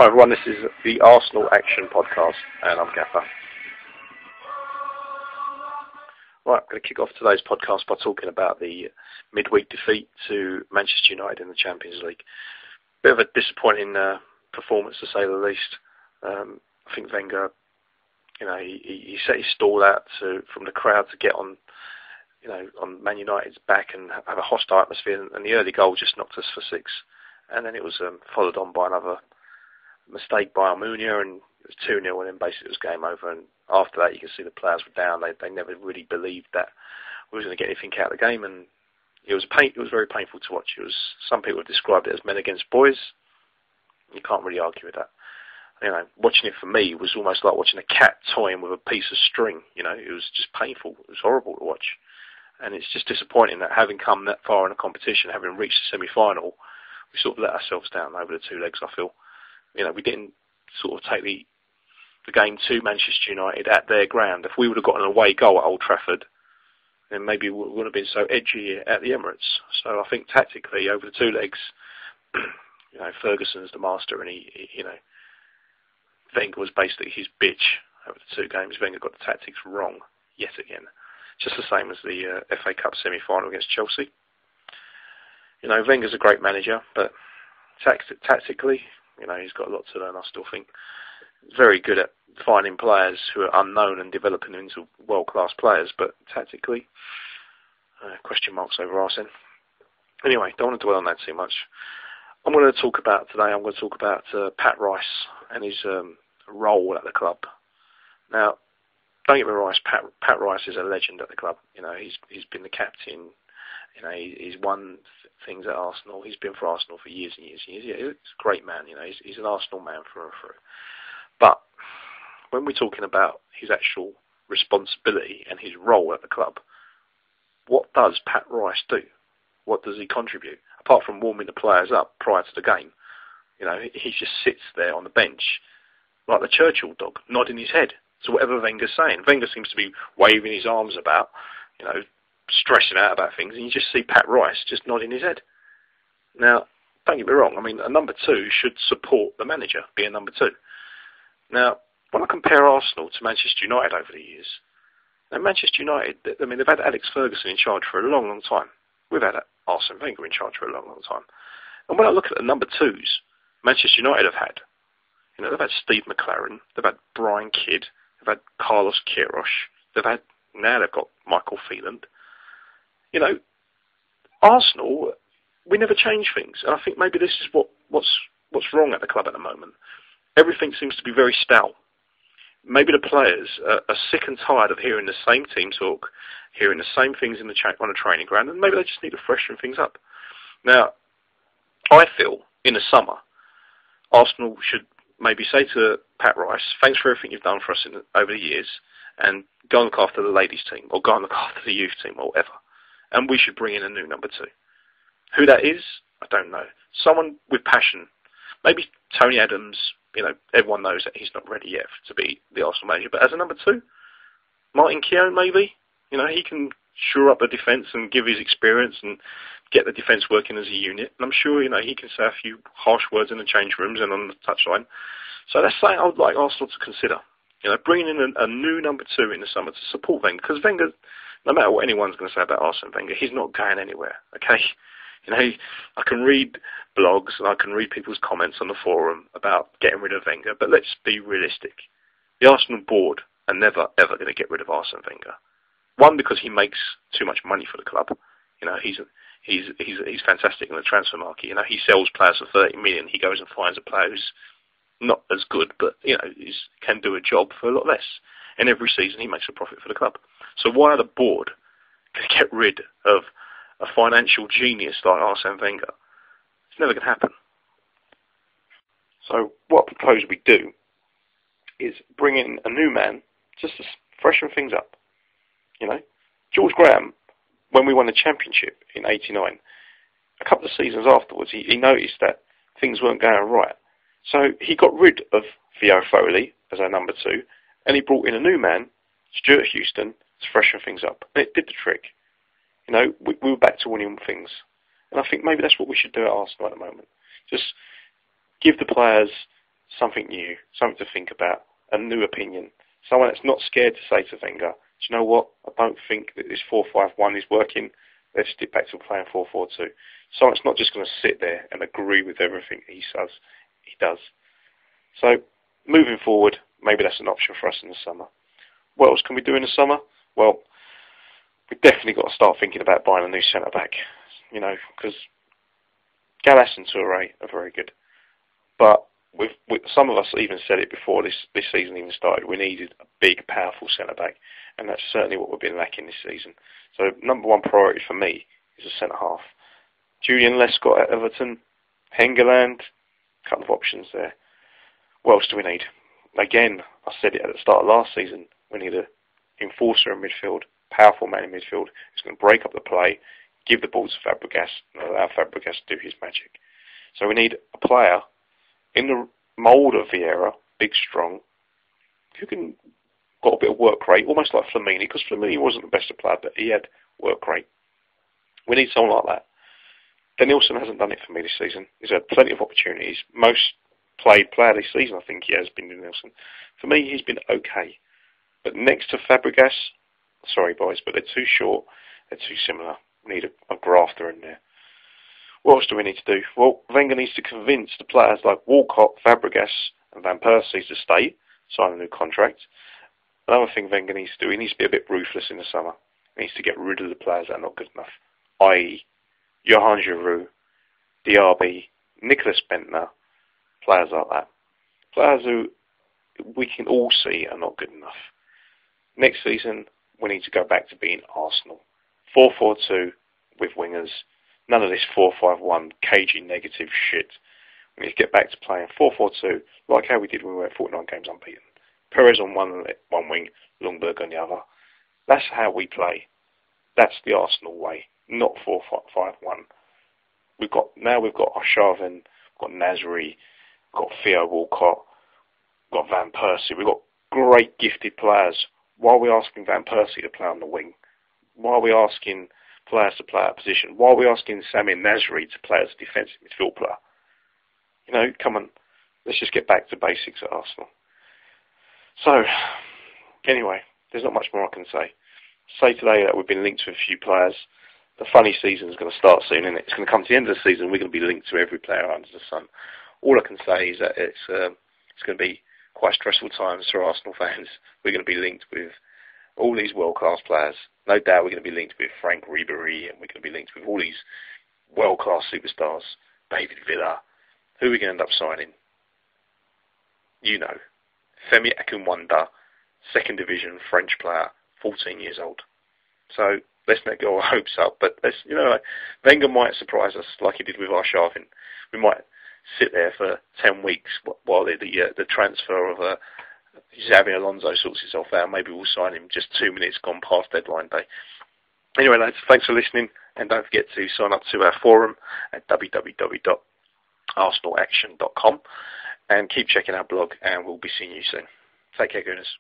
Hi everyone, this is the Arsenal Action Podcast, and I'm Gaffer. Right, I'm going to kick off today's podcast by talking about the midweek defeat to Manchester United in the Champions League. Bit of a disappointing performance, to say the least. I think Wenger, he set his stall out from the crowd to get on, on Man United's back and have a hostile atmosphere, and the early goal just knocked us for six. And then it was followed on by another mistake by Almunia, and it was 2-0, and then basically it was game over. And after that, you can see the players were down. They never really believed that we was going to get anything out of the game, and it was very painful to watch. Some people have described it as men against boys. You can't really argue with that. Watching it for me was almost like watching a cat toying with a piece of string. It was just painful. It was horrible to watch, and it's just disappointing that having come that far in a competition, having reached the semi-final, we sort of let ourselves down over the two legs, I feel. We didn't sort of take the game to Manchester United at their ground. If we would have got an away goal at Old Trafford, then maybe we wouldn't have been so edgy at the Emirates. So I think tactically, over the two legs, Ferguson's the master, and Wenger was basically his bitch over the two games. Wenger got the tactics wrong yet again. Just the same as the FA Cup semi-final against Chelsea. Wenger's a great manager, but tactically, he's got a lot to learn, I still think. He's very good at finding players who are unknown and developing them into world-class players, but tactically, question marks over Arsene. Anyway, don't want to dwell on that too much. I'm going to talk about Pat Rice and his role at the club. Now, don't get me wrong, Pat Rice is a legend at the club. He's been the captain. He's won things at Arsenal. He's been for Arsenal for years and years and years. He's a great man. He's an Arsenal man through and through. But when we're talking about his actual responsibility and his role at the club, what does Pat Rice do? What does he contribute? Apart from warming the players up prior to the game, he just sits there on the bench like the Churchill dog, nodding his head to whatever Wenger's saying. Wenger seems to be waving his arms about, stressing out about things, and you just see Pat Rice just nodding his head. Now, don't get me wrong, a number two should support the manager, be a number two. Now, when I compare Arsenal to Manchester United over the years, Manchester United, they've had Alex Ferguson in charge for a long, long time. We've had Arsene Wenger in charge for a long, long time. And when I look at the number twos Manchester United have had, they've had Steve McLaren, they've had Brian Kidd, they've had Carlos Queiroz, now they've got Michael Phelan. Arsenal, we never change things, and I think maybe this is what's wrong at the club at the moment. Everything seems to be very stout. Maybe the players are sick and tired of hearing the same team talk, hearing the same things on a training ground, and maybe they just need to freshen things up. Now, I feel in the summer, Arsenal should maybe say to Pat Rice, thanks for everything you've done for us over the years, and go and look after the ladies team, or go and look after the youth team, or whatever. And we should bring in a new number two. Who that is, I don't know. Someone with passion. Maybe Tony Adams, everyone knows that he's not ready yet to be the Arsenal manager. But as a number two, Martin Keown maybe. He can shore up the defence and give his experience and get the defence working as a unit. And I'm sure, he can say a few harsh words in the change rooms and on the touchline. So that's something I would like Arsenal to consider. Bringing in a new number two in the summer to support Wenger. Because Wenger, no matter what anyone's going to say about Arsene Wenger, he's not going anywhere, okay? I can read blogs and I can read people's comments on the forum about getting rid of Wenger, but let's be realistic. The Arsenal board are never, ever going to get rid of Arsene Wenger. One, because he makes too much money for the club. He's fantastic in the transfer market. He sells players for 30 million. He goes and finds a player who's not as good, but can do a job for a lot less. And every season he makes a profit for the club. So why are the board going to get rid of a financial genius like Arsene Wenger? It's never going to happen. So what I propose we do is bring in a new man just to freshen things up. George Graham, when we won the championship in '89, a couple of seasons afterwards, he noticed that things weren't going right. So he got rid of Theo Foley as our number two, and he brought in a new man, Stuart Houston, to freshen things up. And it did the trick. We were back to winning things. And I think maybe that's what we should do at Arsenal at the moment. Just give the players something new, something to think about, a new opinion. Someone that's not scared to say to Wenger, do you know what? I don't think that this 4-5-1 is working. Let's stick back to playing 4-4-2. Someone that's not just going to sit there and agree with everything he says. He does. So, moving forward, maybe that's an option for us in the summer. What else can we do in the summer? Well, we've definitely got to start thinking about buying a new centre-back. You know, because Gallas and Touré are very good. But with some of us even said it before this season even started, we needed a big, powerful centre-back. And that's certainly what we've been lacking this season. So, number one priority for me is a centre-half. Julian Lescott at Everton, Hengeland, a couple of options there. What else do we need? Again, I said it at the start of last season, we need an enforcer in midfield, powerful man in midfield, who's going to break up the play, give the ball to Fabregas, and allow Fabregas to do his magic. So we need a player in the mould of Vieira, big, strong, who can got a bit of work rate, almost like Flamini, because Flamini wasn't the best player, but he had work rate. We need someone like that. Denilson hasn't done it for me this season. He's had plenty of opportunities. Most played player this season, I think he has been Denilson. For me, he's been okay. But next to Fabregas, sorry boys, but they're too short, they're too similar. We need a grafter in there. What else do we need to do? Well, Wenger needs to convince the players like Walcott, Fabregas and Van Persie to stay, sign a new contract. Another thing Wenger needs to do, he needs to be a bit ruthless in the summer. He needs to get rid of the players that are not good enough, i.e. Johan Giroud, Diaby, Nicholas Bentner, players like that. Players who we can all see are not good enough. Next season, we need to go back to being Arsenal. 4-4-2 with wingers. None of this 4-5-1 cagey negative shit. We need to get back to playing 4-4-2 like how we did when we went 49 games unbeaten. Perez on one wing, Ljungberg on the other. That's how we play. That's the Arsenal way, not 4-5-1. We've got Arshavin, we've got Nasri, we've got Theo Walcott, we've got Van Persie. We've got great gifted players. Why are we asking Van Persie to play on the wing? Why are we asking players to play out of position? Why are we asking Samir Nasri to play as a defensive midfield player? You know, come on, let's just get back to basics at Arsenal. So, anyway, there's not much more I can say. Say today that we've been linked to a few players. The funny season is going to start soon, isn't it? It's going to come to the end of the season. We're going to be linked to every player under the sun. All I can say is that it's going to be quite stressful times for Arsenal fans. We're going to be linked with all these world-class players. No doubt we're going to be linked with Frank Ribery, and we're going to be linked with all these world-class superstars. David Villa. Who are we going to end up signing? You know. Femi Akinwanda, second division French player, 14 years old. So let's not get our hopes up. But Wenger might surprise us like he did with Arshavin. We might sit there for 10 weeks while the transfer of Xabi Alonso sorts itself out. Maybe we'll sign him just 2 minutes gone past deadline day. Anyway, lads, thanks for listening, and don't forget to sign up to our forum at www.arsenalaction.com and keep checking our blog, and we'll be seeing you soon. Take care, Gooners.